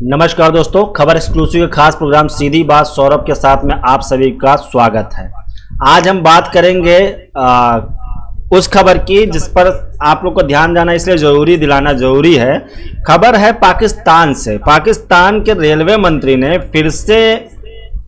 नमस्कार दोस्तों, खबर एक्सक्लूसिव के खास प्रोग्राम सीधी बात सौरभ के साथ में आप सभी का स्वागत है। आज हम बात करेंगे उस खबर की जिस पर आप लोग को ध्यान देना इसलिए दिलाना जरूरी है। खबर है पाकिस्तान से। पाकिस्तान के रेलवे मंत्री ने फिर से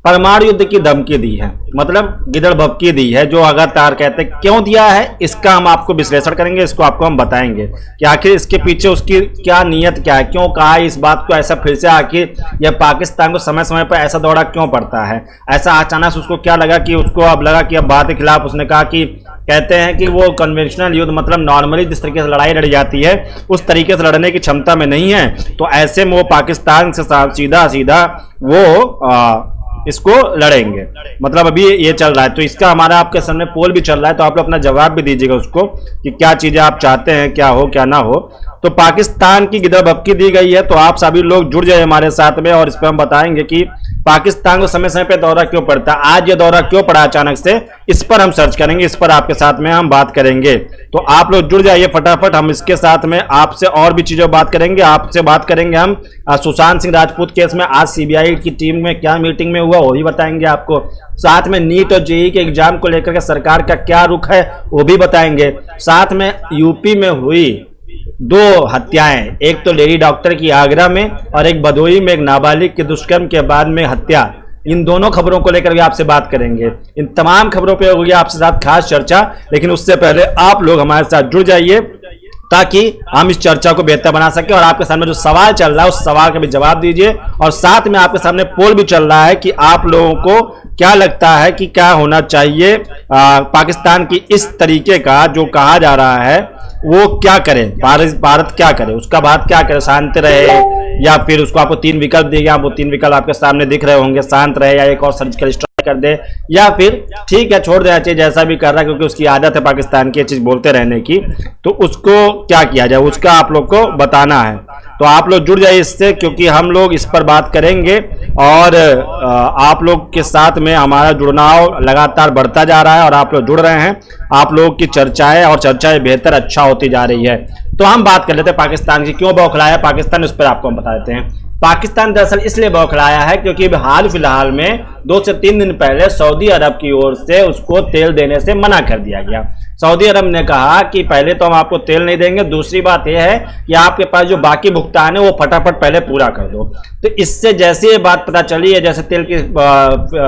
परमाणु युद्ध की धमकी दी है, मतलब गिदड़ भभकी दी है, जो लगातार कहते हैं। क्यों दिया है इसका हम आपको विश्लेषण करेंगे, इसको आपको हम बताएंगे कि आखिर इसके पीछे उसकी क्या नीयत क्या है, क्यों कहा इस बात को ऐसा फिर से। आखिर यह पाकिस्तान को समय समय पर ऐसा दौरा क्यों पड़ता है, ऐसा अचानक उसको क्या लगा कि उसको अब लगा कि अब बात के खिलाफ उसने कहा कि कहते हैं कि वो कन्वेंशनल युद्ध, मतलब नॉर्मली जिस तरीके से लड़ाई लड़ी जाती है उस तरीके से लड़ने की क्षमता में नहीं है। तो ऐसे में वो पाकिस्तान से सीधा सीधा वो इसको लड़ेंगे, मतलब अभी ये चल रहा है। तो इसका हमारा आपके सामने पोल भी चल रहा है, तो आप लोग अपना जवाब भी दीजिएगा उसको कि क्या चीजें आप चाहते हैं, क्या हो क्या ना हो। तो पाकिस्तान की गिदड़ भभकी दी गई है, तो आप सभी लोग जुड़ जाए हमारे साथ में और इस पर हम बताएंगे कि पाकिस्तान को समय समय पे दौरा क्यों पड़ता है, आज ये दौरा क्यों पड़ा अचानक से, इस पर हम सर्च करेंगे, इस पर आपके साथ में हम बात करेंगे। तो आप लोग जुड़ जाइए फटाफट। हम इसके साथ में आपसे और भी चीजों बात करेंगे। आपसे बात करेंगे हम सुशांत सिंह राजपूत केस में आज सीबीआई की टीम में क्या मीटिंग में हुआ वो भी बताएंगे आपको। साथ में नीट और जेईई के एग्जाम को लेकर के सरकार का क्या रुख है वो भी बताएंगे। साथ में यूपी में हुई 2 हत्याएं, एक तो लेडी डॉक्टर की आगरा में और एक भदोही में एक नाबालिग के दुष्कर्म के बाद में हत्या। इन दोनों खबरों को लेकर भी आपसे बात करेंगे। इन तमाम खबरों पे होगी आपसे साथ खास चर्चा, लेकिन उससे पहले आप लोग हमारे साथ जुड़ जाइए ताकि हम इस चर्चा को बेहतर बना सके। और आपके सामने जो सवाल चल रहा है उस सवाल का भी जवाब दीजिए, और साथ में आपके सामने पोल भी चल रहा है कि आप लोगों को क्या लगता है कि क्या होना चाहिए पाकिस्तान की इस तरीके का जो कहा जा रहा है वो क्या करे, भारत क्या करे, उसका भारत क्या करे, शांत रहे या फिर उसको आपको 3 विकल्प दिए गए, आप वो 3 विकल्प आपके सामने दिख रहे होंगे, शांत रहे या एक और सर्जिकल स्ट्राइक कर दे, या फिर ठीक है छोड़ देना चाहिए जैसा भी कर रहा है, क्योंकि उसकी आदत है पाकिस्तान की ये चीज बोलते रहने की। तो उसको क्या किया जाए उसका आप लोग को बताना है। तो आप लोग जुड़ जाइए इससे, क्योंकि हम लोग इस पर बात करेंगे और आप लोग के साथ में हमारा जुड़नाव लगातार बढ़ता जा रहा है और आप लोग जुड़ रहे हैं। आप लोग की चर्चाएं और चर्चाएं बेहतर अच्छा होती जा रही है। तो हम बात कर लेते हैं पाकिस्तान की, क्यों बौखलाया पाकिस्तान, उस पर आपको हम बता देते हैं। पाकिस्तान दरअसल इसलिए बौखलाया है क्योंकि हाल फिलहाल में 2 से 3 दिन पहले सऊदी अरब की ओर से उसको तेल देने से मना कर दिया गया। सऊदी अरब ने कहा कि पहले तो हम आपको तेल नहीं देंगे, दूसरी बात यह है कि आपके पास जो बाकी भुगतान है वो फटाफट पहले पूरा कर दो। तो इससे जैसे ये बात पता चली है, जैसे तेल की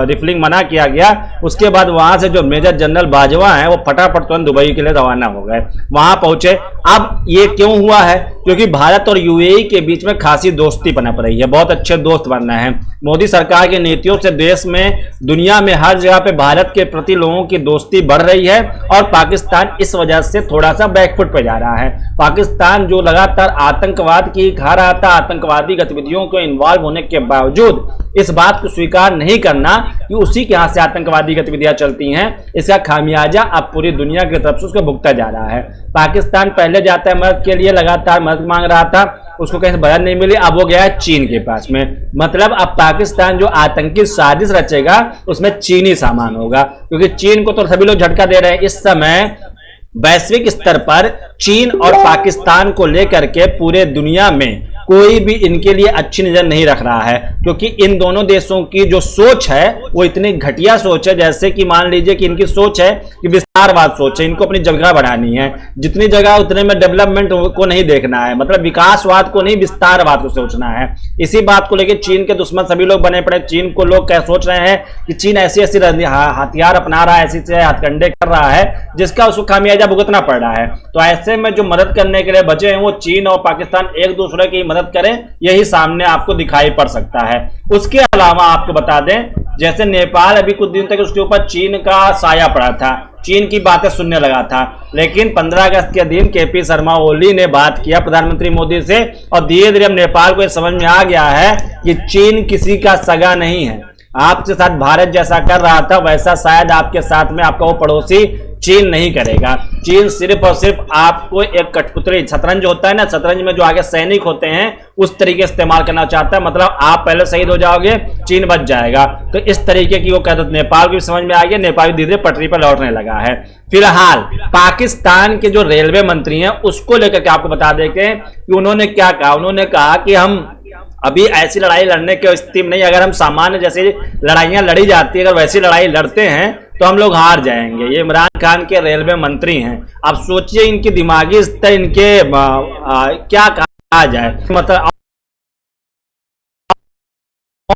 रिफिलिंग मना किया गया, उसके बाद वहां से जो मेजर जनरल बाजवा है वो फटाफट तुरंत दुबई के लिए रवाना हो गए, वहां पहुंचे। अब ये क्यों हुआ है, क्योंकि भारत और यूएई के बीच में खासी दोस्ती पनप रही है, बहुत अच्छे दोस्त बनना है। मोदी सरकार की नीतियों से देश में, दुनिया में हर जगह पे भारत के प्रति लोगों की दोस्ती बढ़ रही है और पाकिस्तान इस वजह से थोड़ा सा बैकफुट पे जा रहा है। पाकिस्तान जो लगातार आतंकवाद की खा रहा था, आतंकवादी गतिविधियों को इन्वॉल्व होने के बावजूद इस बात को स्वीकार नहीं करना कि उसी के यहाँ से आतंकवादी गतिविधियां चलती हैं, इसका खामियाजा अब पूरी दुनिया की तरफ से उसको भुगता जा रहा है। पाकिस्तान पहले जाता है मदद के लिए, लगातार मदद मांग रहा था, उसको कहीं से मदद नहीं मिली, अब वो गया है चीन के पास में। मतलब अब पाकिस्तान जो आतंकी साजिश रचेगा उसमें चीनी सामान होगा, क्योंकि चीन को तो सभी लोग झटका दे रहे हैं। इस समय वैश्विक स्तर पर चीन और पाकिस्तान को लेकर के पूरे दुनिया में कोई भी इनके लिए अच्छी नजर नहीं रख रहा है, क्योंकि इन दोनों देशों की जो सोच है वो इतनी घटिया सोच है। जैसे कि मान लीजिए कि इनकी सोच है कि विस्तारवाद सोच है, इनको अपनी जगह बढ़ानी है, जितनी जगह उतने में डेवलपमेंट को नहीं देखना है, मतलब विकासवाद को नहीं विस्तारवाद को सोचना है। इसी बात को लेकर चीन के दुश्मन सभी लोग बने पड़े। चीन को लोग क्या सोच रहे हैं कि चीन ऐसी ऐसी हथियार अपना रहा है, ऐसी ऐसे हथकंडे कर रहा है जिसका उसको खामियाजा भुगतना पड़ रहा है। तो ऐसे में जो मदद करने के लिए बचे हैं वो चीन और पाकिस्तान एक दूसरे की मदद करें, यही सामने आपको दिखाई पड़ सकता है। उसके अलावा आपको बता दें, जैसे नेपाल अभी कुछ दिन तक उसके ऊपर चीन का साया पड़ा था, चीन की बातें सुनने लगा था, लेकिन 15 अगस्त के दिन केपी शर्मा ओली ने बात किया प्रधानमंत्री मोदी से, और धीरे धीरे अब नेपाल को यह समझ में आ गया है कि चीन किसी का सगा नहीं है। आपके साथ भारत जैसा कर रहा था वैसा शायद आपके साथ में आपका वो पड़ोसी चीन नहीं करेगा। चीन सिर्फ और सिर्फ आपको एक कठपुतली, शतरंज होता है ना, शतरंज में जो आगे सैनिक होते हैं उस तरीके से इस्तेमाल करना चाहता है। मतलब आप पहले शहीद हो जाओगे, चीन बच जाएगा। तो इस तरीके की वो कहते, नेपाल को भी समझ में आ गया, नेपाल धीरे धीरे पटरी पर लौटने लगा है। फिलहाल पाकिस्तान के जो रेलवे मंत्री हैं उसको लेकर के आपको बता दें कि उन्होंने क्या कहा। उन्होंने कहा कि हम अभी ऐसी लड़ाई लड़ने की स्थिति में नहीं, अगर हम सामान्य जैसी लड़ाइयां लड़ी जाती है, अगर वैसी लड़ाई लड़ते हैं तो हम लोग हार जाएंगे। ये इमरान खान के रेलवे मंत्री हैं। अब सोचिए इनकी दिमागी स्तर, इनके क्या कहा जाए, मतलब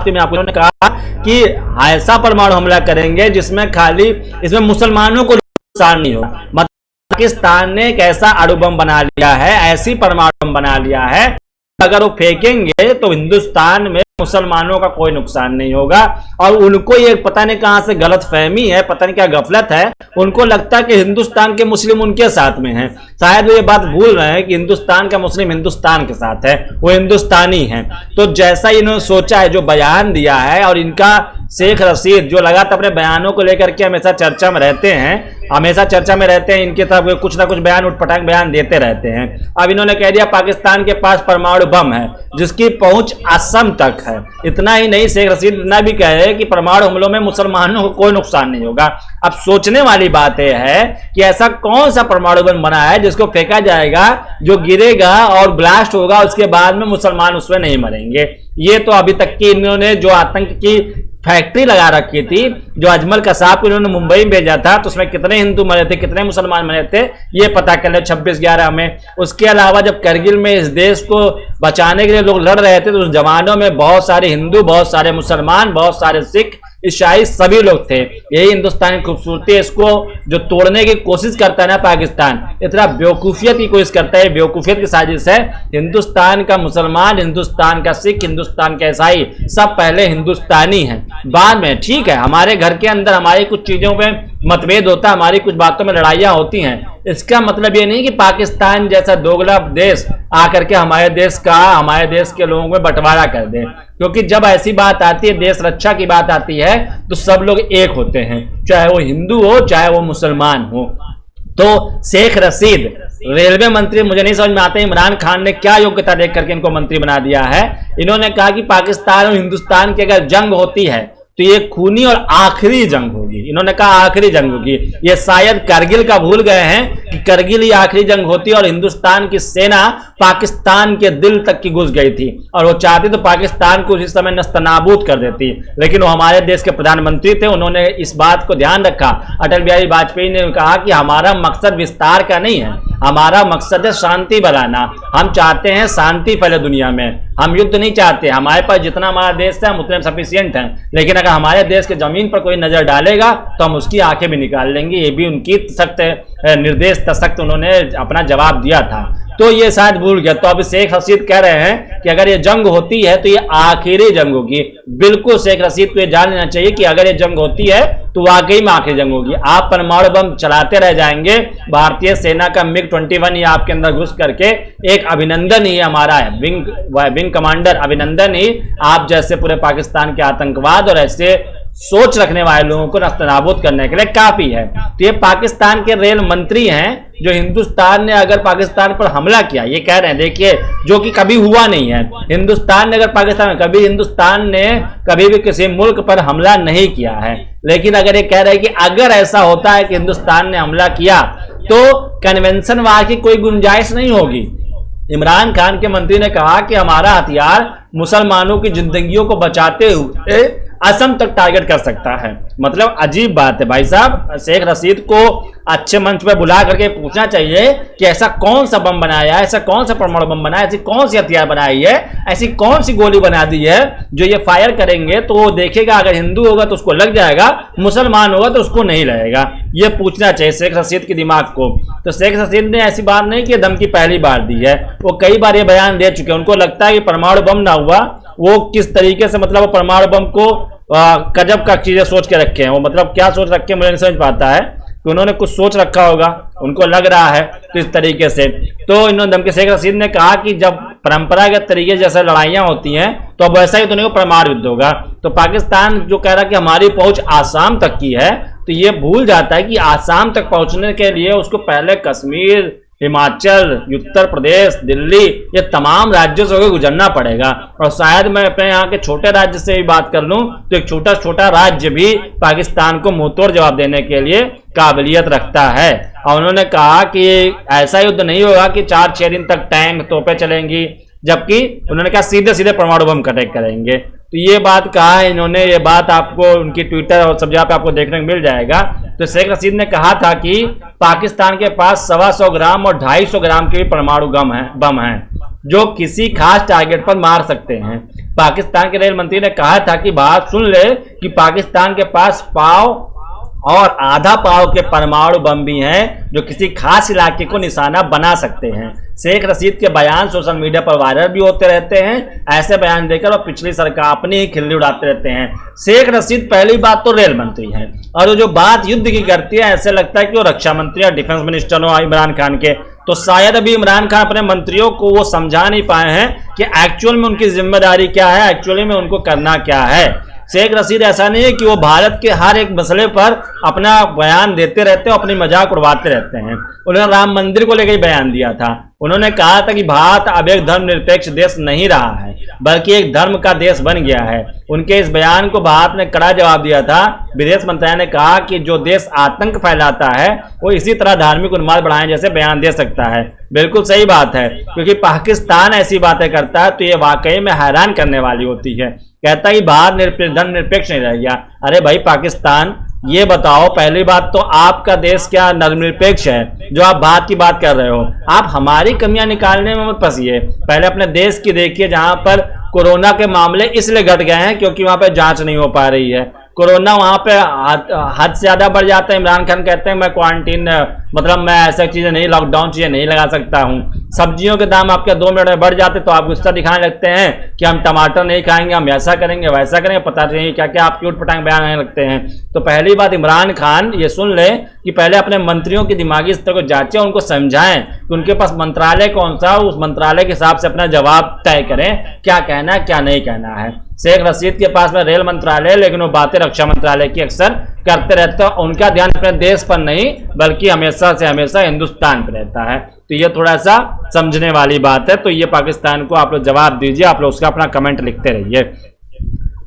में आपको कहा कि ऐसा परमाणु हमला करेंगे जिसमें खाली इसमें मुसलमानों को नुकसान नहीं होगा। मतलब पाकिस्तान ने एक ऐसा अणु बम बना लिया है, ऐसी परमाणु बम बना लिया है, अगर वो फेंकेंगे तो हिंदुस्तान में मुसलमानों का कोई नुकसान नहीं होगा। और उनको ये पता नहीं कहां से गलत फहमी है, पता नहीं क्या गफलत है, उनको लगता है कि हिंदुस्तान के मुस्लिम उनके साथ में हैं। शायद वो ये बात भूल रहे हैं कि हिंदुस्तान का मुस्लिम हिंदुस्तान के साथ है, वो हिंदुस्तानी है। तो जैसा इन्होंने सोचा है, जो बयान दिया है, और इनका शेख रशीद जो लगातार अपने बयानों को लेकर के हमेशा चर्चा में रहते हैं, इनके तरफ कुछ ना कुछ बयान, उठपटांग बयान देते रहते हैं। अब इन्होंने कह दिया पाकिस्तान के पास परमाणु बम है जिसकी पहुंच असम तक है। इतना ही नहीं, शेख रशीद इतना भी कह रहे हैं कि परमाणु हमलों में मुसलमानों को कोई नुकसान नहीं होगा। अब सोचने वाली बात यह है कि ऐसा कौन सा परमाणु बम बना है जिसको फेंका जाएगा, जो गिरेगा और ब्लास्ट होगा, उसके बाद में मुसलमान उसमें नहीं मरेंगे। ये तो अभी तक की इन्होंने जो आतंक की फैक्ट्री लगा रखी थी, जो अजमल कसाब को इन्होंने मुंबई में भेजा था, तो उसमें कितने हिंदू मरे थे, कितने मुसलमान मरे थे, ये पता कर ले 26/11 में। उसके अलावा जब करगिल में इस देश को बचाने के लिए लोग लड़ रहे थे तो उस जमानों में बहुत सारे हिंदू, बहुत सारे मुसलमान, बहुत सारे सिख, ईसाई सभी लोग थे। यही हिंदुस्तान की खूबसूरती है। इसको जो तोड़ने की कोशिश करता है ना पाकिस्तान, इतना बेवकूफियत की कोशिश करता है, बेवकूफियत की साजिश है। हिंदुस्तान का मुसलमान, हिंदुस्तान का सिख, हिंदुस्तान का ईसाई सब पहले हिंदुस्तानी हैं, बाद में ठीक है हमारे घर के अंदर हमारी कुछ चीजों पे मतभेद होता है, हमारी कुछ बातों में लड़ाइयां होती हैं। इसका मतलब ये नहीं कि पाकिस्तान जैसा दोगला देश आकर के हमारे देश के लोगों में बंटवारा कर दे, क्योंकि जब ऐसी बात आती है, देश रक्षा की बात आती है, तो सब लोग एक होते हैं, चाहे वो हिंदू हो चाहे वो मुसलमान हो। तो शेख रशीद रेलवे मंत्री, मुझे नहीं समझ में आता इमरान खान ने क्या योग्यता देख करके इनको मंत्री बना दिया है। इन्होंने कहा कि पाकिस्तान और हिंदुस्तान की अगर जंग होती है तो ये खूनी और आखिरी जंग होगी। इन्होंने कहा आखिरी जंग होगी। ये शायद करगिल का भूल गए हैं कि करगिल ही आखिरी जंग होती और हिंदुस्तान की सेना पाकिस्तान के दिल तक की घुस गई थी और वो चाहती तो पाकिस्तान को उसी समय नस्तनाबूद कर देती, लेकिन वो हमारे देश के प्रधानमंत्री थे, उन्होंने इस बात को ध्यान रखा। अटल बिहारी वाजपेयी ने कहा कि हमारा मकसद विस्तार का नहीं है, हमारा मकसद है शांति बनाना। हम चाहते हैं शांति फैले दुनिया में, हम युद्ध नहीं चाहते। हमारे पास जितना हमारा देश है हम उतने सफिशियंट हैं, लेकिन अगर हमारे देश के जमीन पर कोई नजर डालेगा तो हम उसकी आंखें भी निकाल लेंगे। ये भी उनकी सख्त निर्देश सख्त उन्होंने अपना जवाब दिया था, तो ये शायद भूल गया। तो अब शेख रशीद कह रहे हैं कि अगर ये जंग होती है तो ये आखिरी जंग होगी। बिल्कुल शेख रशीद को ये जान लेना चाहिए कि अगर ये जंग होती है तो वाकई में आखिरी जंग होगी। आप परमाणु बम चलाते रह जाएंगे, भारतीय सेना का MiG-21 ही आपके अंदर घुस करके, एक अभिनंदन ही हमारा है, विंग कमांडर अभिनंदन ही आप जैसे पूरे पाकिस्तान के आतंकवाद और ऐसे सोच रखने वाले लोगों को नस्तनाबूद करने के लिए काफी है। तो ये पाकिस्तान के रेल मंत्री हैं जो हिंदुस्तान ने अगर पाकिस्तान पर हमला किया, ये कह रहे हैं देखिए, जो कि कभी हुआ नहीं है। हिंदुस्तान ने अगर पाकिस्तान में हिंदुस्तान ने कभी भी किसी मुल्क पर हमला नहीं किया है, लेकिन अगर ये कह रहे हैं कि अगर ऐसा होता है कि हिंदुस्तान ने हमला किया तो कन्वेंशन वार की कोई गुंजाइश नहीं होगी। इमरान खान के मंत्री ने कहा कि हमारा हथियार मुसलमानों की जिंदगियों को बचाते हुए असम तक टारगेट कर सकता है। मतलब अजीब बात है भाई साहब। शेख रशीद को अच्छे मंच पर बुला करके पूछना चाहिए कि ऐसा कौन सा बम बनाया है, ऐसा कौन सा परमाणु बम बनाया, ऐसी कौन सी हथियार बनाई है, ऐसी कौन सी गोली बना दी है जो ये फायर करेंगे तो वो देखेगा, अगर हिंदू होगा तो उसको लग जाएगा, मुसलमान होगा तो उसको नहीं लगेगा। ये पूछना चाहिए शेख रशीद के दिमाग को। तो शेख रशीद ने ऐसी बात नहीं की, धमकी पहली बार दी है, वो कई बार ये बयान दे चुके हैं। उनको लगता है कि परमाणु बम ना हुआ, वो किस तरीके से मतलब वो परमाणु बम को गजब का चीजें सोच के रखे हैं। वो मतलब क्या सोच रखे मुझे नहीं समझ पाता है कि उन्होंने कुछ सोच रखा होगा, उनको लग रहा है तो इस तरीके से। तो इन्होंने धमकी, शेख रशीद ने कहा कि जब परंपरागत तरीके से जैसे लड़ाइयां होती हैं तो अब वैसा ही दुनिया को परमाणु युद्ध होगा। तो पाकिस्तान जो कह रहा है कि हमारी पहुंच आसाम तक की है, तो ये भूल जाता है कि आसाम तक पहुंचने के लिए उसको पहले कश्मीर, हिमाचल, उत्तर प्रदेश, दिल्ली, ये तमाम राज्यों से होकर गुजरना पड़ेगा। और शायद मैं अपने यहाँ के छोटे राज्य से भी बात कर लूं तो एक छोटा छोटा राज्य भी पाकिस्तान को मुंहतोड़ जवाब देने के लिए काबिलियत रखता है। और उन्होंने कहा कि ऐसा युद्ध नहीं होगा कि 4-6 दिन तक टैंक तोपें चलेंगी, जबकि उन्होंने कहा सीधे सीधे परमाणु बम अटैक करेंगे। तो ये बात कहा है इन्होंने, ये बात आपको उनकी ट्विटर और सब जगह पे आपको देखने को मिल जाएगा। तो शेख रशीद ने कहा था कि पाकिस्तान के पास 125 ग्राम और 250 ग्राम के भी परमाणु बम हैं जो किसी खास टारगेट पर मार सकते हैं। पाकिस्तान के रेल मंत्री ने कहा था कि बात सुन ले कि पाकिस्तान के पास पाव और आधा पाव के परमाणु बम भी हैं जो किसी खास इलाके को निशाना बना सकते हैं। शेख रशीद के बयान सोशल मीडिया पर वायरल भी होते रहते हैं। ऐसे बयान देकर और पिछली सरकार अपनी ही खिल्ली उड़ाते रहते हैं। शेख रशीद पहली बात तो रेल मंत्री हैं और जो बात युद्ध की करती है ऐसे लगता है कि वो रक्षा मंत्री और डिफेंस मिनिस्टर हो इमरान खान के। तो शायद अभी इमरान खान अपने मंत्रियों को वो समझा नहीं पाए हैं कि एक्चुअल में उनकी जिम्मेदारी क्या है, एक्चुअली में उनको करना क्या है। शेख रशीद ऐसा नहीं है कि वो भारत के हर एक मसले पर अपना बयान देते रहते हैं, अपनी मजाक उड़वाते रहते हैं। उन्होंने राम मंदिर को लेकर बयान दिया था। उन्होंने कहा था कि भारत अब एक धर्मनिरपेक्ष देश नहीं रहा है बल्कि एक धर्म का देश बन गया है। उनके इस बयान को भारत ने कड़ा जवाब दिया था। विदेश मंत्रालय ने कहा कि जो देश आतंक फैलाता है वो इसी तरह धार्मिक उन्माद बढ़ाने जैसे बयान दे सकता है। बिल्कुल सही बात है, क्योंकि पाकिस्तान ऐसी बातें करता है तो ये वाकई में हैरान करने वाली होती है। कहता है कि भारत धर्मनिरपेक्ष नहीं रह गया। अरे भाई पाकिस्तान, ये बताओ, पहली बात तो आपका देश क्या धर्मनिरपेक्ष है जो आप बात की बात कर रहे हो? आप हमारी कमियां निकालने में मत फंसिए, पहले अपने देश की देखिए जहां पर कोरोना के मामले इसलिए घट गए हैं क्योंकि वहां पर जांच नहीं हो पा रही है। कोरोना वहां पे हद से ज्यादा बढ़ जाता है। इमरान खान कहते हैं मैं क्वारंटीन, मतलब मैं ऐसा चीजें नहीं, लॉकडाउन चीजें नहीं लगा सकता हूं। सब्जियों के दाम आपके 2 मिनट में बढ़ जाते तो आप गुस्सा दिखाने लगते हैं कि हम टमाटर नहीं खाएंगे, हम ऐसा करेंगे वैसा करेंगे, पता नहीं क्या क्या आप क्यूट पटांग बयान आने लगते हैं। तो पहली बात इमरान खान ये सुन ले कि पहले अपने मंत्रियों की दिमागी स्तर को जांचें, उनको समझाएं कि उनके पास मंत्रालय कौन सा, उस मंत्रालय के हिसाब से अपना जवाब तय करें, क्या कहना है क्या नहीं कहना है। शेख रशीद के पास में रेल मंत्रालय, लेकिन वो बातें रक्षा मंत्रालय की अक्सर करते रहते हैं। उनका ध्यान अपने देश पर नहीं बल्कि हमेशा से हमेशा हिंदुस्तान पर रहता है। तो ये थोड़ा सा समझने वाली बात है। तो ये पाकिस्तान को आप लोग जवाब दीजिए, आप लोग उसका अपना कमेंट लिखते रहिए।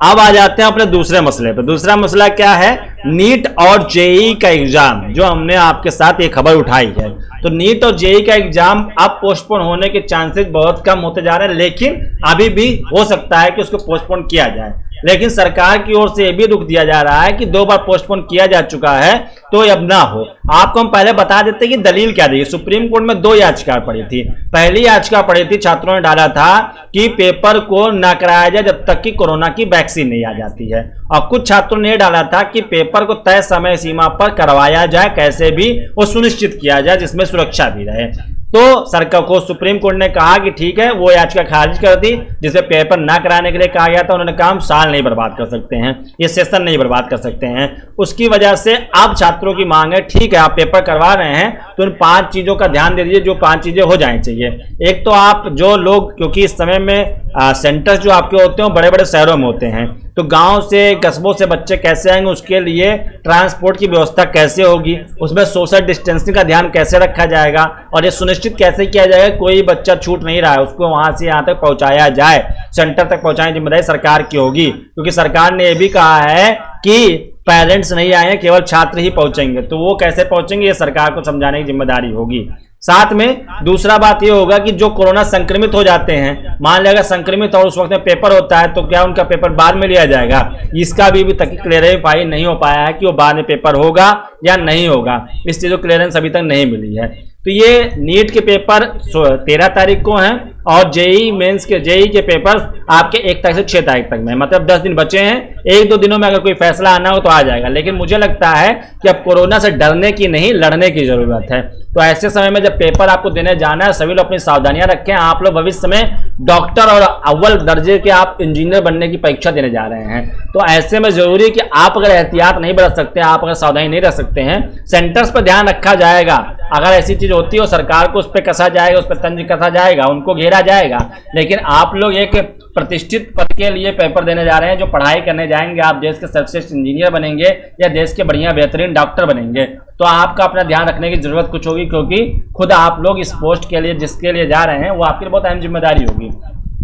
अब आ जाते हैं अपने दूसरे मसले पर। दूसरा मसला क्या है? नीट और जेईई का एग्जाम, जो हमने आपके साथ ये खबर उठाई है। तो नीट और जेईई का एग्जाम अब पोस्टपोन होने के चांसेस बहुत कम होते जा रहे हैं, लेकिन अभी भी हो सकता है कि उसको पोस्टपोन किया जाए। लेकिन सरकार की ओर से यह भी रुख दिया जा रहा है कि 2 बार पोस्टपोन किया जा चुका है तो अब ना हो। आपको हम पहले बता देते कि दलील क्या दी। सुप्रीम कोर्ट में 2 याचिका पड़ी थी। पहली याचिका पड़ी थी, छात्रों ने डाला था कि पेपर को ना कराया जाए जब तक कि कोरोना की वैक्सीन नहीं आ जाती है। और कुछ छात्रों ने डाला था कि पेपर को तय समय सीमा पर करवाया जाए, कैसे भी वो सुनिश्चित किया जाए जिसमें सुरक्षा भी रहे। तो सरकार को सुप्रीम कोर्ट ने कहा कि ठीक है, वो याचिका खारिज कर दी जिसे पेपर ना कराने के लिए कहा गया था। उन्होंने कहा हम साल नहीं बर्बाद कर सकते हैं, ये सेशन नहीं बर्बाद कर सकते हैं। उसकी वजह से अब छात्रों की मांग है, ठीक है आप पेपर करवा रहे हैं तो उन 5 चीजों का ध्यान दे दीजिए, जो 5 चीजें हो जानी चाहिए। एक तो आप जो लोग, क्योंकि इस समय में सेंटर्स जो आपके होते हैं बड़े बड़े शहरों में होते हैं, तो गांव से कस्बों से बच्चे कैसे आएंगे, उसके लिए ट्रांसपोर्ट की व्यवस्था कैसे होगी, उसमें सोशल डिस्टेंसिंग का ध्यान कैसे रखा जाएगा और ये सुनिश्चित कैसे किया जाएगा कोई बच्चा छूट नहीं रहा है, उसको वहां से यहां तक पहुंचाया जाए, सेंटर तक पहुंचाने की जिम्मेदारी सरकार की होगी। क्योंकि सरकार ने यह भी कहा है कि पेरेंट्स नहीं आए, केवल छात्र ही पहुंचेंगे, तो वो कैसे पहुंचेंगे ये सरकार को समझाने की जिम्मेदारी होगी। साथ में दूसरा बात ये होगा कि जो कोरोना संक्रमित हो जाते हैं, मान लिया अगर संक्रमित और उस वक्त में पेपर होता है तो क्या उनका पेपर बाद में लिया जाएगा? इसका भी तक क्लियरिफाई नहीं हो पाया है कि वो बाद में पेपर होगा या नहीं होगा। इस चीज को क्लियरेंस अभी तक नहीं मिली है। तो ये नीट के पेपर 13 तारीख को हैं और जेईई मेंस के जेईई के पेपर आपके 1 तारीख से 6 तारीख तक में, मतलब 10 दिन बचे हैं। 1-2 दिनों में अगर कोई फैसला आना हो तो आ जाएगा। लेकिन मुझे लगता है कि अब कोरोना से डरने की नहीं, लड़ने की जरूरत है। तो ऐसे समय में जब पेपर आपको देने जाना है, सभी लोग अपनी सावधानियां रखें। आप लोग भविष्य में डॉक्टर और अव्वल दर्जे के आप इंजीनियर बनने की परीक्षा देने जा रहे हैं, तो ऐसे में जरूरी है कि आप अगर एहतियात नहीं बरत सकते, आप अगर सावधानी नहीं रख सकते हैं, सेंटर्स पर ध्यान रखा जाएगा। अगर ऐसी चीज होती है सरकार को उस पर कसा जाएगा, उस पर तंज कसा जाएगा, उनको घेरा जाएगा। लेकिन आप लोग एक प्रतिष्ठित पद के लिए पेपर देने जा रहे हैं, जो पढ़ाई करने जाएंगे, आप देश के सर्वश्रेष्ठ इंजीनियर बनेंगे या देश के बढ़िया बेहतरीन डॉक्टर बनेंगे, तो आपका अपना ध्यान रखने की जरूरत कुछ होगी, क्योंकि खुद आप लोग इस पोस्ट के लिए जिसके लिए जा रहे हैं वो आपके लिए बहुत अहम जिम्मेदारी होगी।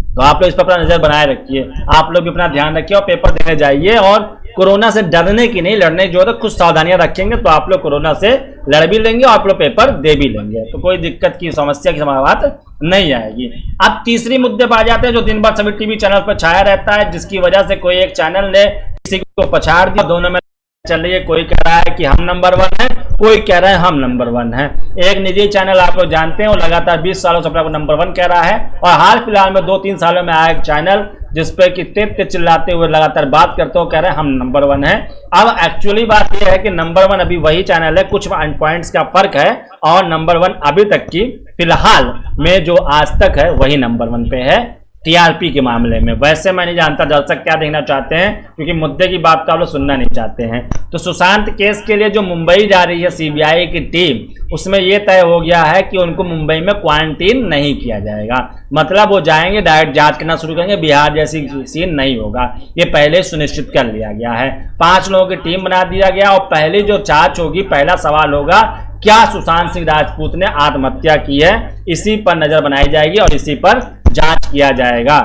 तो आप लोग इस पर अपना नजर बनाए रखिए, आप लोग भी अपना ध्यान रखिए और पेपर देने जाइए। और कोरोना से डरने की नहीं, लड़ने की जरूरत है, कुछ सावधानियां रखेंगे तो आप लोग कोरोना से लड़ भी लेंगे और आप लोग पेपर दे भी लेंगे, तो कोई दिक्कत की समस्या की बात नहीं आएगी। अब तीसरी मुद्दे पर आ जाते हैं जो दिन भर सभी टीवी चैनल पर छाया रहता है, जिसकी वजह से कोई एक चैनल ने किसी को पछाड़ दिया, दोनों में चल रही है। कोई कह रहा है कि हम नंबर 1 है, कोई कह रहा है हम नंबर 1 है। एक निजी चैनल आप लोग जानते हैं वो लगातार 20 सालों से अपने को नंबर 1 कह रहा है, और हाल फिलहाल में 2-3 सालों में आया एक चैनल जिसपे कि तेज चिल्लाते हुए लगातार बात करते हो, कह रहे हैं हम नंबर 1 है। अब एक्चुअली बात यह है कि नंबर 1 अभी वही चैनल है, कुछ पॉइंट्स का फर्क है, और नंबर 1 अभी तक की फिलहाल में जो आज तक है वही नंबर 1 पे है टीआरपी के मामले में। वैसे मैं नहीं जानता दर्शक क्या देखना चाहते हैं, क्योंकि मुद्दे की बात तो आप लोग सुनना नहीं चाहते हैं। तो सुशांत केस के लिए जो मुंबई जा रही है सीबीआई की टीम, उसमें यह तय हो गया है कि उनको मुंबई में क्वारंटीन नहीं किया जाएगा, मतलब वो जाएंगे डायरेक्ट जांच करना शुरू करेंगे, बिहार जैसी सीन नहीं होगा, ये पहले सुनिश्चित कर लिया गया है। 5 लोगों की टीम बना दिया गया, और पहली जो जांच होगी, पहला सवाल होगा क्या सुशांत सिंह राजपूत ने आत्महत्या की है, इसी पर नजर बनाई जाएगी और इसी पर जांच किया जाएगा।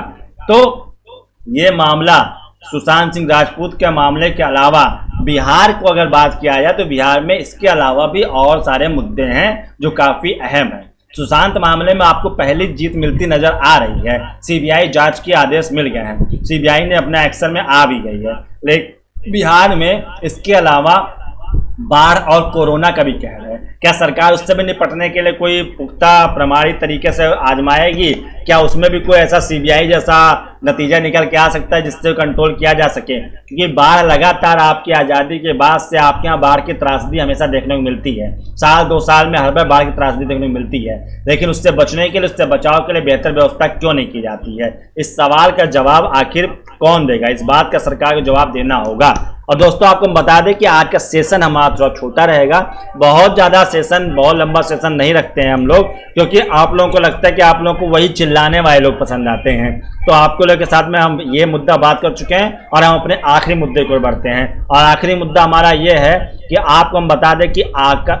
तो ये मामला सुशांत सिंह राजपूत के मामले के अलावा बिहार को अगर बात किया जाए तो बिहार में इसके अलावा भी और सारे मुद्दे हैं जो काफी अहम है। सुशांत मामले में आपको पहली जीत मिलती नजर आ रही है, सीबीआई जांच के आदेश मिल गए हैं, सीबीआई ने अपना एक्शन में आ भी गई है। लेकिन बिहार में इसके अलावा बाढ़ और कोरोना का भी कहर है, क्या सरकार उससे भी निपटने के लिए कोई पुख्ता प्रमाणित तरीके से आजमाएगी? क्या उसमें भी कोई ऐसा सीबीआई जैसा नतीजा निकल के आ सकता है जिससे कंट्रोल किया जा सके? क्योंकि बाढ़ लगातार आपकी आज़ादी के बाद से आपके यहाँ बाढ़ की त्रासदी हमेशा देखने को मिलती है, 1-2 साल में हर बार बाढ़ की त्रासदी देखने को मिलती है, लेकिन उससे बचने के लिए, उससे बचाव के लिए बेहतर व्यवस्था क्यों नहीं की जाती है? इस सवाल का जवाब आखिर कौन देगा? इस बात का सरकार को जवाब देना होगा। और दोस्तों आपको बता दें कि आज का सेशन हमारा थोड़ा छोटा रहेगा, बहुत ज़्यादा सेशन, बहुत लंबा सेशन नहीं रखते हैं हम लोग, क्योंकि आप लोगों को लगता है कि आप लोगों को वही चिल्लाने वाले लोग पसंद आते हैं। तो आपको लोग के साथ में हम ये मुद्दा बात कर चुके हैं और हम अपने आखिरी मुद्दे को बढ़ते हैं। और आखिरी मुद्दा हमारा ये है कि आपको हम बता दें कि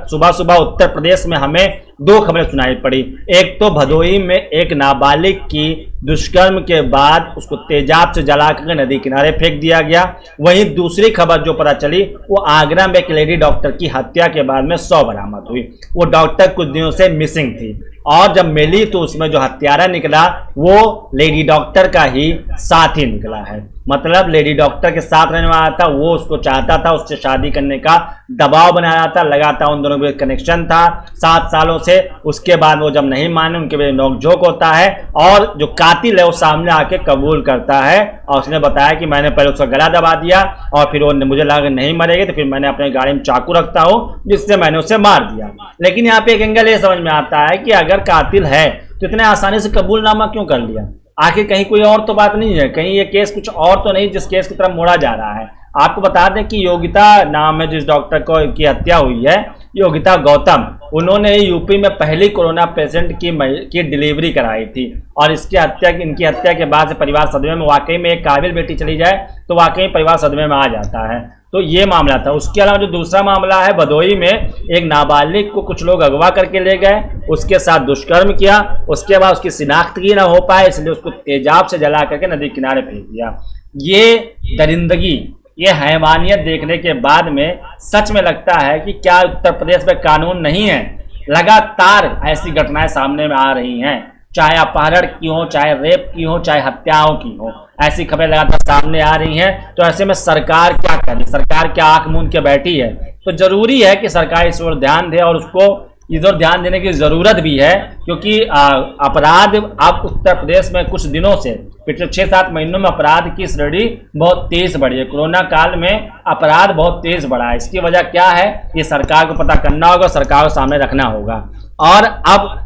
सुबह सुबह उत्तर प्रदेश में हमें 2 खबरें सुनाई पड़ी। एक तो भदोही में एक नाबालिग की दुष्कर्म के बाद उसको तेजाब से जलाकर नदी किनारे फेंक दिया गया। वहीं दूसरी खबर जो पता चली वो आगरा में एक लेडी डॉक्टर की हत्या के बाद में 100 बरामद हुई। वो डॉक्टर कुछ दिनों से मिसिंग थी और जब मिली तो उसमें जो हत्यारा निकला वो लेडी डॉक्टर का ही साथी निकला है। मतलब लेडी डॉक्टर के साथ रहने वाला था, वो उसको चाहता था, उससे शादी करने का दबाव बनाया था, लगातार उन दोनों के कनेक्शन था 7 सालों से। उसके बाद वो जब नहीं माने उनके बीच नोकझोंक होता है और जो कातिल है वो सामने आके कबूल करता है और उसने बताया कि मैंने पहले उसका गला दबा दिया और फिर वो मुझे लगा नहीं मरेगी तो फिर मैंने अपने गाड़ी में चाकू रखता हूँ जिससे मैंने उसे मार दिया। लेकिन यहाँ पे एक एंगल ये समझ में आता है कि अगर कातिल है तो इतने आसानी से कबूलनामा क्यों कर लिया? आखिर कहीं कोई और तो बात नहीं है, कहीं ये केस कुछ और तो नहीं जिस केस की तरफ मोड़ा जा रहा है। आपको बता दें कि योगिता नाम है जिस डॉक्टर को की हत्या हुई है, योगिता गौतम, उन्होंने यूपी में पहली कोरोना पेशेंट की डिलीवरी कराई थी और इनकी हत्या के बाद से परिवार सदमे में, वाकई में एक काबिल बेटी चली जाए तो वाकई परिवार सदमे में आ जाता है। तो ये मामला था। उसके अलावा जो दूसरा मामला है भदोही में एक नाबालिग को कुछ लोग अगवा करके ले गए, उसके साथ दुष्कर्म किया, उसके बाद उसकी शिनाख्त की ना हो पाए इसलिए उसको तेजाब से जला करके नदी किनारे फेंक दिया। ये दरिंदगी, ये हैवानियत देखने के बाद में सच में लगता है कि क्या उत्तर प्रदेश में कानून नहीं है? लगातार ऐसी घटनाएं सामने में आ रही हैं, चाहे अपहरण की हो, चाहे रेप की हो, चाहे हत्याओं की हो, ऐसी खबरें लगातार सामने आ रही हैं। तो ऐसे में सरकार क्या करे? सरकार क्या आंख मूंद के बैठी है? तो जरूरी है कि सरकार इस ओर ध्यान दे और उसको इधर ध्यान देने की जरूरत भी है, क्योंकि अपराध अब उत्तर प्रदेश में कुछ दिनों से पिछले 6-7 महीनों में अपराध की श्रेणी बहुत तेज बढ़ी है। कोरोना काल में अपराध बहुत तेज बढ़ा है। इसकी वजह क्या है ये सरकार को पता करना होगा, सरकार को सामने रखना होगा। और अब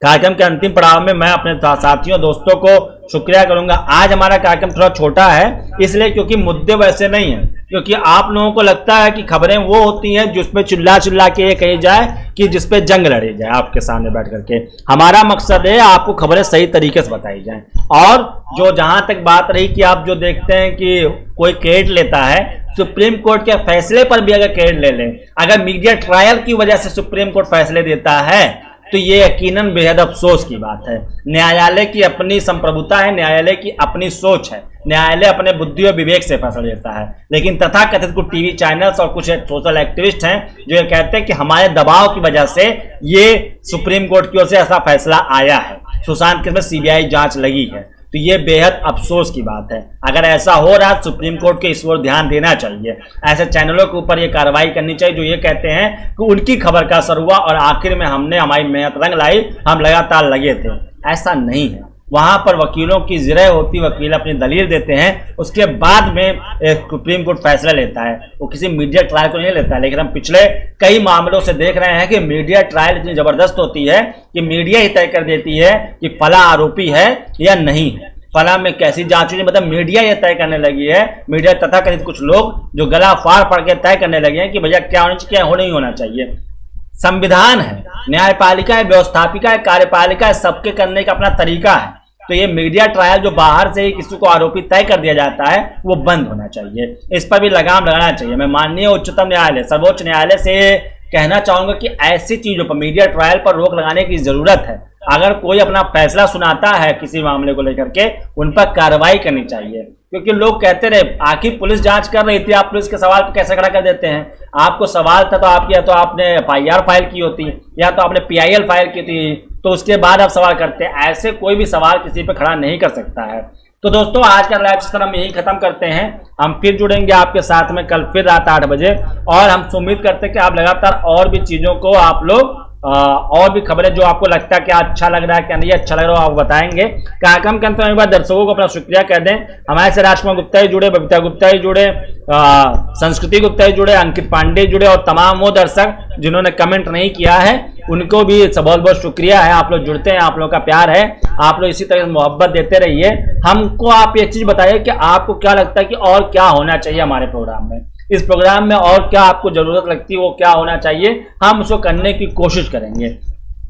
कार्यक्रम के अंतिम पड़ाव में मैं अपने साथियों दोस्तों को शुक्रिया करूंगा। आज हमारा कार्यक्रम थोड़ा छोटा है इसलिए क्योंकि मुद्दे वैसे नहीं है, क्योंकि आप लोगों को लगता है कि खबरें वो होती हैं जिसमें चिल्ला चिल्ला के ये कही जाए कि जिसपे जंग लड़ी जाए आपके सामने बैठ करके। हमारा मकसद है आपको खबरें सही तरीके से बताई जाएं। और जो जहां तक बात रही कि आप जो देखते हैं कि कोई क्रेडिट लेता है, सुप्रीम कोर्ट के फैसले पर भी अगर क्रेडिट ले लें, अगर मीडिया ट्रायल की वजह से सुप्रीम कोर्ट फैसले देता है तो ये यकीनन बेहद अफसोस की बात है। न्यायालय की अपनी संप्रभुता है, न्यायालय की अपनी सोच है, न्यायालय अपने बुद्धि और विवेक से फैसला लेता है। लेकिन तथाकथित कुछ टीवी चैनल्स और कुछ सोशल एक्टिविस्ट हैं जो ये कहते हैं कि हमारे दबाव की वजह से ये सुप्रीम कोर्ट की ओर से ऐसा फैसला आया है, सुशांत केस में सीबीआई जांच लगी है। तो ये बेहद अफसोस की बात है। अगर ऐसा हो रहा है सुप्रीम कोर्ट को इस ओर ध्यान देना चाहिए, ऐसे चैनलों के ऊपर ये कार्रवाई करनी चाहिए जो ये कहते हैं कि उनकी खबर का असर हुआ और आखिर में हमने हमारी मेहनत रंग लाई, हम लगातार लगे थे। ऐसा नहीं है। वहां पर वकीलों की जिरह होती, वकील अपनी दलील देते हैं, उसके बाद में सुप्रीम कोर्ट फैसला लेता है। वो किसी मीडिया ट्रायल को नहीं लेता है। लेकिन हम पिछले कई मामलों से देख रहे हैं कि मीडिया ट्रायल इतनी जबरदस्त होती है कि मीडिया ही तय कर देती है कि फला आरोपी है या नहीं है, फला में कैसी जांच हुई, मतलब मीडिया ये तय करने लगी है। मीडिया तथाकथित कुछ लोग जो गला फाड़ पड़ के तय करने लगे हैं कि भैया क्या होना चाहिए, क्या नहीं होना चाहिए। संविधान है, न्यायपालिका है, व्यवस्थापिका है, कार्यपालिका है, सबके करने का अपना तरीका है। तो ये मीडिया ट्रायल जो बाहर से ही किसी को आरोपी तय कर दिया जाता है वो बंद होना चाहिए, इस पर भी लगाम लगाना चाहिए। मैं माननीय उच्चतम न्यायालय, सर्वोच्च न्यायालय से कहना चाहूंगा कि ऐसी चीजों पर, मीडिया ट्रायल पर रोक लगाने की जरूरत है। अगर कोई अपना फैसला सुनाता है किसी मामले को लेकर के, उन पर कार्रवाई करनी चाहिए। क्योंकि लोग कहते रहे आखिर पुलिस जांच कर रही थी, आप पुलिस के सवाल को कैसे खड़ा कर देते हैं। आपको सवाल था तो आप या तो आपने FIR फाइल की होती या तो आपने PIL फाइल की थी, तो उसके बाद आप सवाल करते हैं। ऐसे कोई भी सवाल किसी पे खड़ा नहीं कर सकता है। तो दोस्तों आज का लाइव सेशन हम यही खत्म करते हैं। हम फिर जुड़ेंगे आपके साथ में कल फिर रात 8 बजे, और हम उम्मीद करते हैं कि आप लगातार और भी चीज़ों को आप लोग और भी खबरें जो आपको लगता है कि अच्छा लग रहा है क्या नहीं अच्छा लग रहा है आप बताएंगे। कार्यक्रम के अंत में एक बार दर्शकों को अपना शुक्रिया कह दें। हमारे से राजकुमार गुप्ता जी जुड़े, बबीता गुप्ता जी जुड़े, संस्कृति गुप्ता जी जुड़े, अंकित पांडे जुड़े, और तमाम वो दर्शक जिन्होंने कमेंट नहीं किया है उनको भी बहुत बहुत शुक्रिया है। आप लोग जुड़ते हैं, आप लोगों का प्यार है, आप लोग इसी तरह मोहब्बत देते रहिए। हमको आप एक चीज बताइए कि आपको क्या लगता है कि और क्या होना चाहिए हमारे प्रोग्राम में, इस प्रोग्राम में और क्या आपको जरूरत लगती है, वो क्या होना चाहिए, हम उसको करने की कोशिश करेंगे।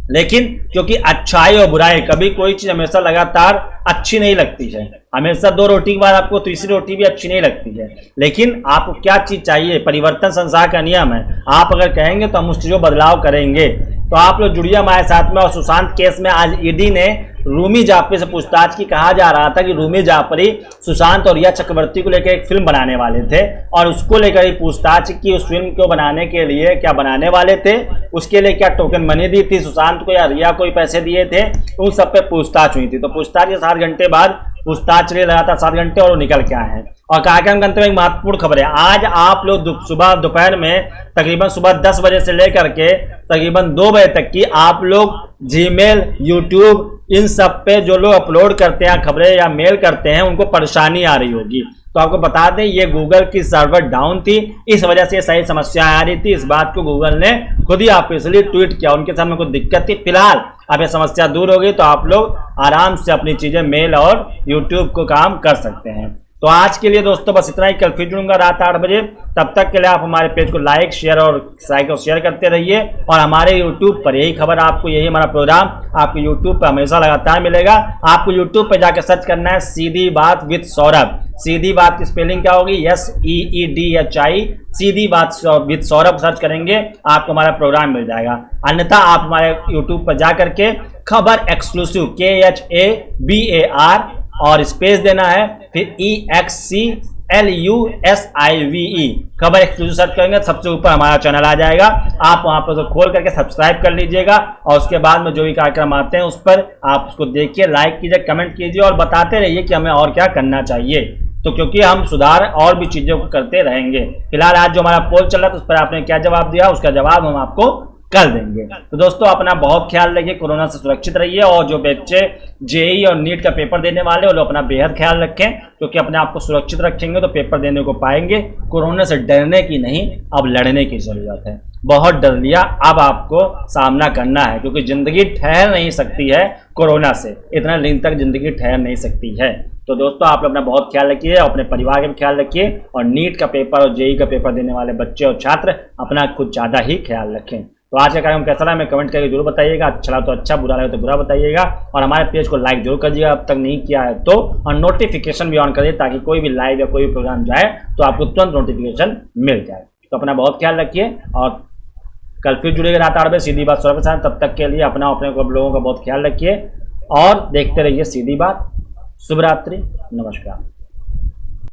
लेकिन क्योंकि अच्छाई और बुराई, कभी कोई चीज हमेशा लगातार अच्छी नहीं लगती है। हमेशा 2 रोटी के बाद आपको तीसरी रोटी भी अच्छी नहीं लगती है। लेकिन आपको क्या चीज चाहिए, परिवर्तन संसार का नियम है। आप अगर कहेंगे तो हम उस चीजों बदलाव करेंगे। तो आप लोग जुड़िए हमारे साथ में। और सुशांत केस में आज ईडी ने रूमी जाफरी से पूछताछ की। कहा जा रहा था कि रूमी जाफरी सुशांत और रिया चक्रवर्ती को लेकर एक फिल्म बनाने वाले थे और उसको लेकर ही पूछताछ की। उस फिल्म को बनाने के लिए क्या बनाने वाले थे, उसके लिए क्या टोकन मनी दी थी सुशांत को या रिया को ही पैसे दिए थे, उन सब पे पूछताछ हुई थी। तो पूछताछ के 7 घंटे बाद पूछताछ चले लगा था 7 घंटे, और वो निकल के आए हैं। और कार्यक्रम के अंत में एक महत्वपूर्ण खबर है। आज आप लोग सुबह दोपहर में तकरीबन सुबह 10 बजे से लेकर के तकरीबन 2 बजे तक की आप लोग जीमेल, यूट्यूब, इन सब पे जो लोग अपलोड करते हैं खबरें या मेल करते हैं उनको परेशानी आ रही होगी। तो आपको बता दें ये गूगल की सर्वर डाउन थी, इस वजह से सही समस्या आ रही थी। इस बात को गूगल ने खुद ही ऑफिशियली ट्वीट किया, उनके सामने कुछ दिक्कत थी। फिलहाल अब ये समस्या दूर हो गई, तो आप लोग आराम से अपनी चीजें मेल और यूट्यूब को काम कर सकते हैं। तो आज के लिए दोस्तों बस इतना ही। कल फिर जुड़ूंगा रात 8 बजे। तब तक के लिए आप हमारे पेज को लाइक, शेयर करते रहिए। और हमारे यूट्यूब पर यही खबर आपको, यही हमारा प्रोग्राम आपको यूट्यूब पर हमेशा लगातार मिलेगा। आपको यूट्यूब पर जाकर सर्च करना है सीधी बात विद सौरभ। सीधी बात की स्पेलिंग क्या होगी, SEEDHI, सीधी बात विद सौरभ सर्च करेंगे आपको हमारा प्रोग्राम मिल जाएगा। अन्यथा आप हमारे यूट्यूब पर जाकर के खबर एक्सक्लूसिव KHABAR और स्पेस देना है, फिर EXCLUSIVE खबर एक्सक्लूसिव सर्च करेंगे, सबसे ऊपर हमारा चैनल आ जाएगा। आप वहां पर तो खोल करके सब्सक्राइब कर लीजिएगा, और उसके बाद में जो भी कार्यक्रम आते हैं उस पर आप उसको देखिए, लाइक कीजिए, कमेंट कीजिए और बताते रहिए कि हमें और क्या करना चाहिए। तो क्योंकि हम सुधार और भी चीजों को करते रहेंगे। फिलहाल आज जो हमारा पोल चल रहा था उस पर आपने क्या जवाब दिया, उसका जवाब हम आपको कर देंगे। तो दोस्तों अपना बहुत ख्याल रखिए, कोरोना से सुरक्षित रहिए, और जो बच्चे जेई और नीट का पेपर देने वाले वो लोग अपना बेहद ख्याल रखें, क्योंकि अपने आप को सुरक्षित रखेंगे तो पेपर देने को पाएंगे। कोरोना से डरने की नहीं, अब लड़ने की जरूरत है। बहुत डर लिया, अब आपको सामना करना है, क्योंकि ज़िंदगी ठहर नहीं सकती है कोरोना से, इतना दिन तक ज़िंदगी ठहर नहीं सकती है। तो दोस्तों आप लोग अपना बहुत ख्याल रखिए, अपने परिवार का भी ख्याल रखिए, और नीट का पेपर और जेई का पेपर देने वाले बच्चे और छात्र अपना कुछ ज़्यादा ही ख्याल रखें। तो आज का कार्यक्रम कैसा रहा हमें कमेंट करके जरूर बताइएगा, अच्छा लगा तो अच्छा, बुरा लगा तो बुरा बताइएगा, और हमारे पेज को लाइक जरूर करिएगा अब तक नहीं किया है तो, और नोटिफिकेशन भी ऑन करिए ताकि कोई भी लाइव या कोई भी प्रोग्राम जाए तो आपको तुरंत नोटिफिकेशन मिल जाए। तो अपना बहुत ख्याल रखिए, और कल फिर जुड़ेगा रात 8 बजे सीधी बात सौरभ के साथ। तब तक के लिए अपना अपने को लोगों का बहुत ख्याल रखिए और देखते रहिए सीधी बात। शुभ रात्रि, नमस्कार।